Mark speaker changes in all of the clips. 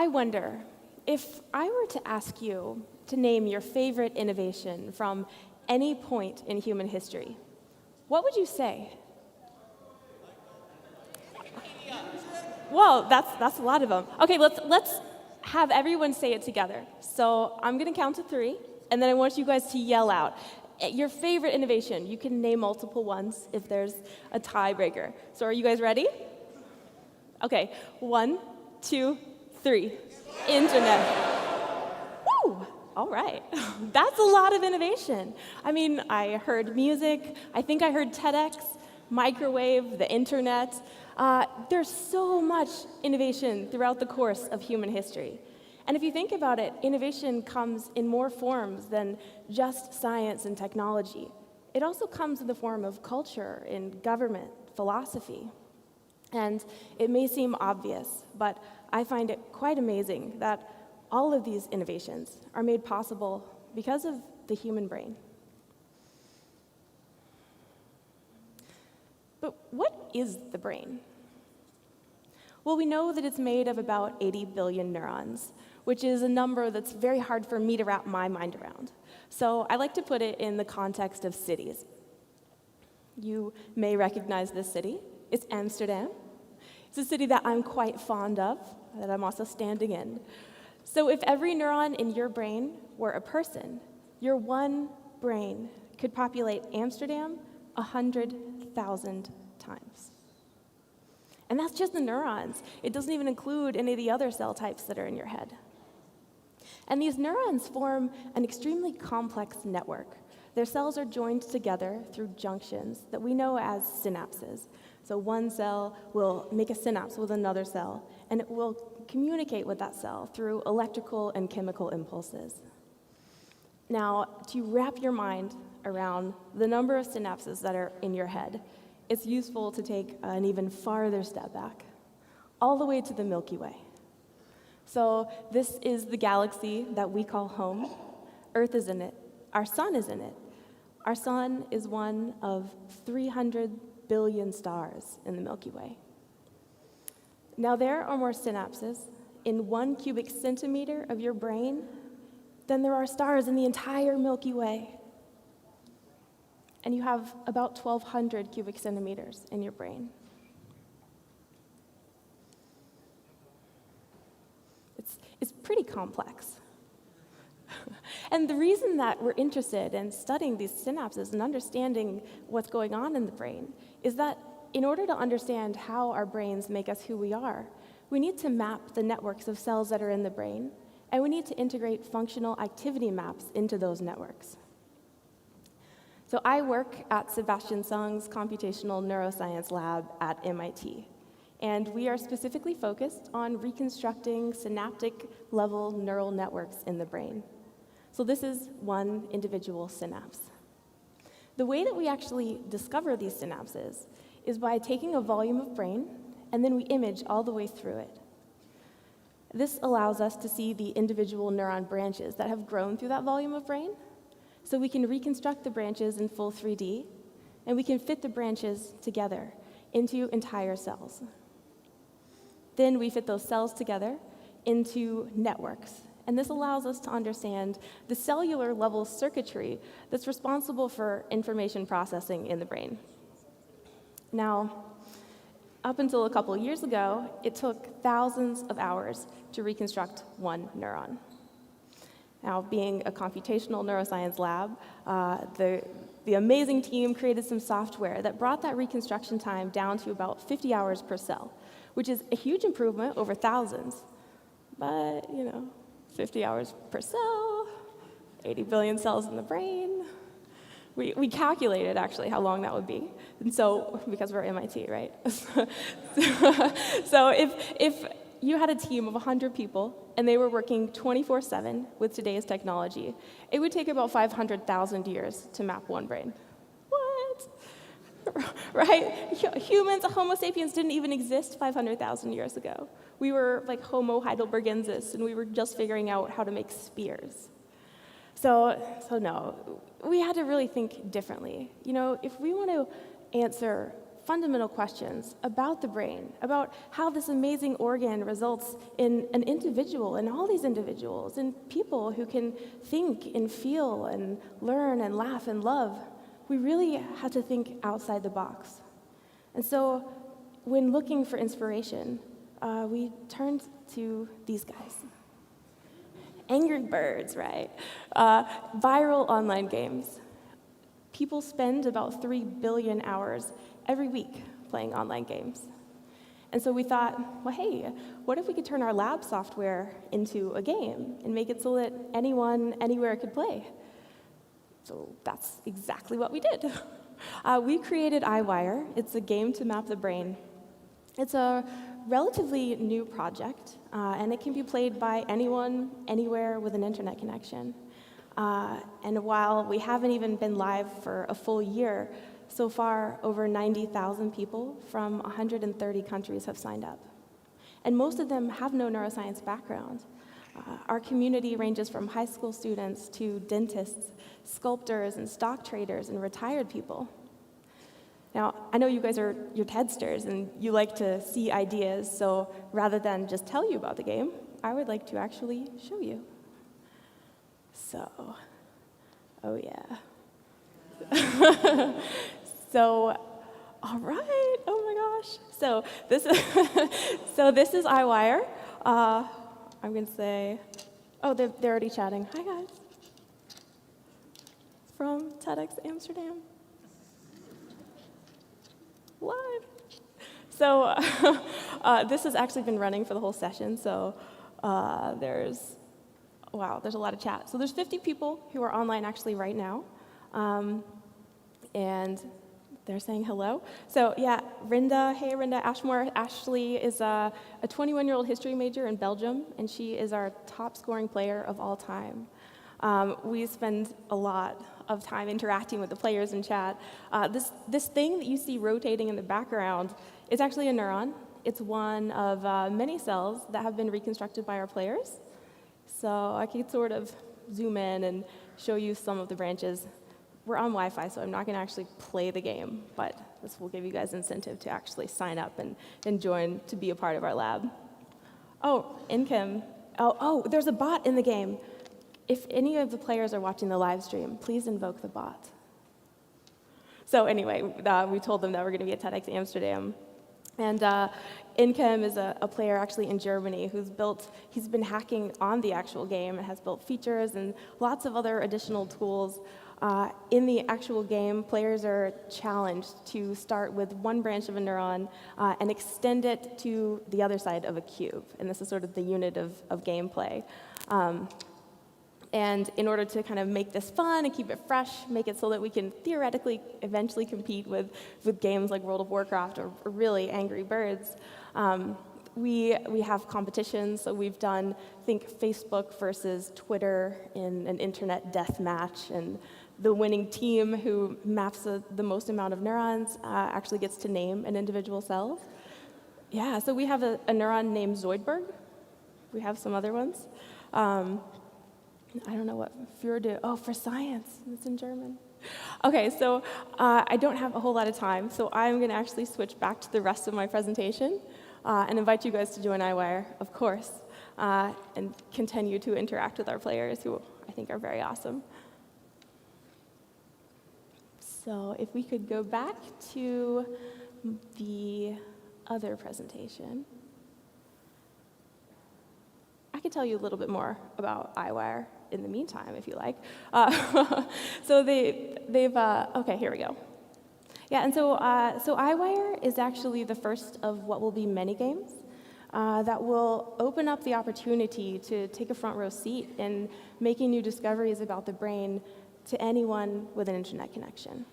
Speaker 1: I wonder, if I were to ask you to name your favorite innovation from any point in human history, what would you say? Whoa, that's a lot of them. Okay, let's have everyone say it together. So I'm going to count to 3, and then I want you guys to yell out your favorite innovation. You can name multiple ones if there's a tiebreaker. So are you guys ready? Okay, 1, 2, 3. Internet. Woo! All right. That's a lot of innovation. I mean, I heard music. I think I heard TEDx, microwave, the internet. There's so much innovation throughout the course of human history. And if you think about it, innovation comes in more forms than just science and technology. It also comes in the form of culture, in government, philosophy. And it may seem obvious, but I find it quite amazing that all of these innovations are made possible because of the human brain. But what is the brain? Well, we know that it's made of about 80 billion neurons, which is a number that's very hard for me to wrap my mind around. So I like to put it in the context of cities. You may recognize this city. It's Amsterdam. It's a city that I'm quite fond of, that I'm also standing in. So if every neuron in your brain were a person, your one brain could populate Amsterdam 100,000 times. And that's just the neurons. It doesn't even include any of the other cell types that are in your head. And these neurons form an extremely complex network. Their cells are joined together through junctions that we know as synapses. So one cell will make a synapse with another cell, and it will communicate with that cell through electrical and chemical impulses. Now, to wrap your mind around the number of synapses that are in your head, it's useful to take an even farther step back, all the way to the Milky Way. So this is the galaxy that we call home. Earth is in it. Our sun is in it. Our sun is one of 300 billion stars in the Milky Way. Now, there are more synapses in 1 cubic centimeter of your brain than there are stars in the entire Milky Way. And you have about 1,200 cubic centimeters in your brain. It's pretty complex. And the reason that we're interested in studying these synapses and understanding what's going on in the brain is that in order to understand how our brains make us who we are, we need to map the networks of cells that are in the brain, and we need to integrate functional activity maps into those networks. So I work at Sebastian Sung's Computational Neuroscience Lab at MIT, and we are specifically focused on reconstructing synaptic-level neural networks in the brain. So this is one individual synapse. The way that we actually discover these synapses is by taking a volume of brain, and then we image all the way through it. This allows us to see the individual neuron branches that have grown through that volume of brain, so we can reconstruct the branches in full 3D, and we can fit the branches together into entire cells. Then we fit those cells together into networks, and this allows us to understand the cellular level circuitry that's responsible for information processing in the brain. Now, up until a couple years ago, it took thousands of hours to reconstruct one neuron. Now, being a computational neuroscience lab, the amazing team created some software that brought that reconstruction time down to about 50 hours per cell, which is a huge improvement over thousands. But, 50 hours per cell, 80 billion cells in the brain. We calculated, actually, how long that would be. And so, because we're MIT, right? So if you had a team of 100 people, and they were working 24/7 with today's technology, it would take about 500,000 years to map one brain. What? Right? Humans, Homo sapiens, didn't even exist 500,000 years ago. We were like Homo heidelbergensis, and we were just figuring out how to make spears. So no, we had to really think differently. If we want to answer fundamental questions about the brain, about how this amazing organ results in an individual, and all these individuals, and people who can think and feel and learn and laugh and love. We really had to think outside the box. And so when looking for inspiration, we turned to these guys. Angry Birds, right? Viral online games. People spend about 3 billion hours every week playing online games. And so we thought, well, hey, what if we could turn our lab software into a game and make it so that anyone, anywhere could play? So that's exactly what we did. We created EyeWire. It's a game to map the brain. It's a relatively new project, and it can be played by anyone, anywhere with an internet connection. And while we haven't even been live for a full year, so far over 90,000 people from 130 countries have signed up. And most of them have no neuroscience background. Our community ranges from high school students to dentists, sculptors, and stock traders, and retired people. Now, I know you guys are your TEDsters, and you like to see ideas, so rather than just tell you about the game, I would like to actually show you. So, oh yeah. So, all right, oh my gosh. So this is, this is EyeWire. I'm gonna say, oh, they're already chatting. Hi guys. From TEDxAmsterdam. Live. So this has actually been running for the whole session, so there's a lot of chat. So there's 50 people who are online actually right now, and they're saying hello. So yeah, Rinda, hey Rinda Ashmore. Ashley is a 21-year-old history major in Belgium, and she is our top scoring player of all time. We spend a lot of time interacting with the players in chat. This thing that you see rotating in the background is actually a neuron. It's one of many cells that have been reconstructed by our players. So I can sort of zoom in and show you some of the branches. We're on Wi-Fi, so I'm not going to actually play the game, but this will give you guys incentive to actually sign up and join to be a part of our lab. Oh, Inchem. Oh, there's a bot in the game. If any of the players are watching the live stream, please invoke the bot. So anyway, we told them that we're going to be at TEDxAmsterdam. And Inchem is a player actually in Germany he's been hacking on the actual game and has built features and lots of other additional tools. In the actual game, players are challenged to start with one branch of a neuron and extend it to the other side of a cube. And this is sort of the unit of gameplay. And in order to kind of make this fun and keep it fresh, make it so that we can theoretically eventually compete with games like World of Warcraft or really Angry Birds, we have competitions. So we've done, I think, Facebook versus Twitter in an internet death match, and the winning team who maps the most amount of neurons actually gets to name an individual cell. Yeah, so we have a neuron named Zoidberg. We have some other ones. I don't know what Für, for science. It's in German. Okay, so I don't have a whole lot of time, so I'm going to actually switch back to the rest of my presentation and invite you guys to join EyeWire, of course, and continue to interact with our players, who I think are very awesome. So if we could go back to the other presentation. I could tell you a little bit more about EyeWire in the meantime, if you like. So okay, here we go. Yeah, and so EyeWire is actually the first of what will be many games that will open up the opportunity to take a front row seat in making new discoveries about the brain to anyone with an internet connection.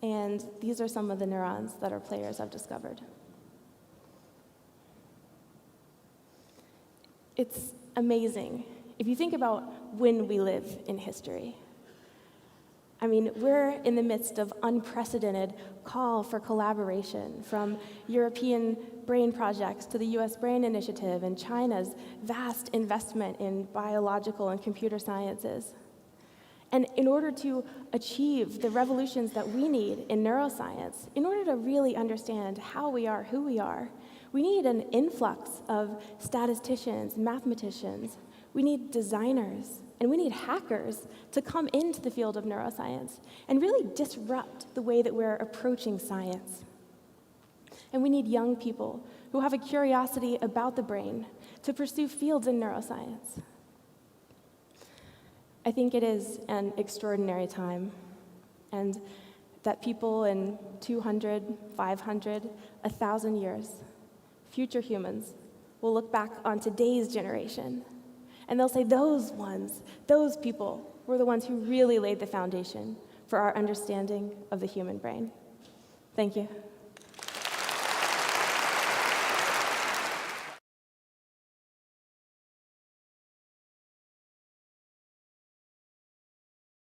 Speaker 1: And these are some of the neurons that our players have discovered. It's amazing if you think about when we live in history. I mean, we're in the midst of unprecedented call for collaboration, from European brain projects to the US Brain Initiative and China's vast investment in biological and computer sciences. And in order to achieve the revolutions that we need in neuroscience, in order to really understand how we are, who we need an influx of statisticians, mathematicians, we need designers, and we need hackers to come into the field of neuroscience and really disrupt the way that we're approaching science. And we need young people who have a curiosity about the brain to pursue fields in neuroscience. I think it is an extraordinary time, and that people in 200, 500, 1,000 years, future humans, will look back on today's generation, and they'll say those people were the ones who really laid the foundation for our understanding of the human brain. Thank you.